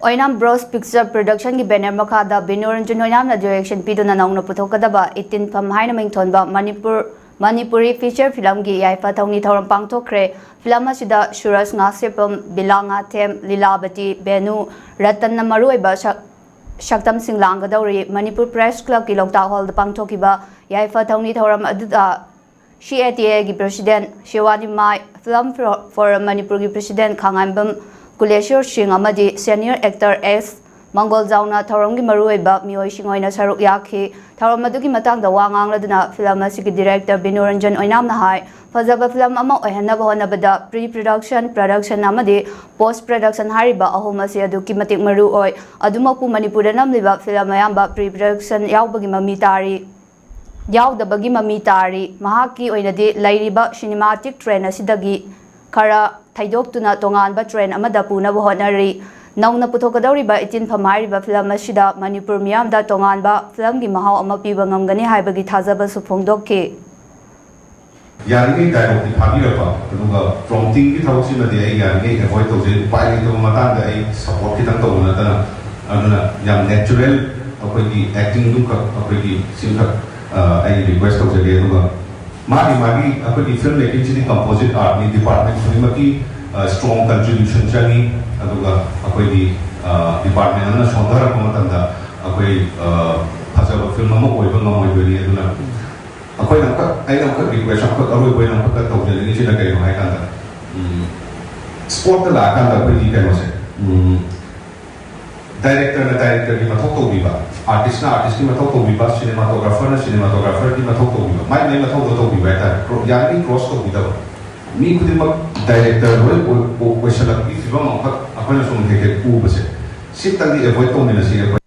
Oinam Bros Picture Production ki banner makhada Binoranjan Oinam na direction piduna Nouna puthokkadaba Etinpham haina Mingtholba Manipuri Feature Film ki yaipha thouni pangthokhre film asida Suraj Ngasepam Bilanga Them Lilabati Benu Ratanna maruiba Shaktam Singh Langadori Manipur Press Club ki Lokta Hall the pangthokhiba yaipha thouni aduda CATA ki President Shewani Mai Film for Manipur ki President Khangambam Kuleshur Singh amadi Senior Actor S Mangol Zauna Thoramgi Maruiba Mioi Shingoina Saruk Yaki Thoramaduki Matang the Wangang Laduna Film Asiki Director Binoranjan Oinam Nahai Fazaba Film Ama Ohanaba Honabada Pre-Production Production Amadi Post-Production Hariba Ahomasi Aduki Matik Maru Oi Adumapu Manipuranam Liba Film Ayamba Pre-Production Yaubagi Mamitari Yaudabagi Mamitari Mahaki Oinadi Lairiba Cinematic Train Asidagi Kara Thaidokuna Tonganba Train Amada Puna Honari Nouna puthokkadaba Etinpham hariba film asida Manipur miyamda tonganba film gi mahau ama piba ngamgani haibagi thajaba su phongdokki yani dialogue di phabiraba aduga prompting ki thawsi na de ai yani avoid tawje pai to matang da ai support ki tang tawna tana aduna yam natural apoi acting du ka apoi simka ai request tawje ge aduga magi apoi film making chi composite art ni department maki strong contribution changi aduga apoi department na sondara ko matanda apoi phasaba film ma oiba ngamoi bani aduna apoi namka ai namka request ko aroi boi namka tawje ni china kai hai kanda sport la kanda apoi kai no se director ki mathok to biba artist ki mathok to biba cinematographer ki mathok to biba mai mathok to biba ta yani cross to biba mi kudima director role question la ki fiba ma apana sum ke ku base sit tali avoid to mina si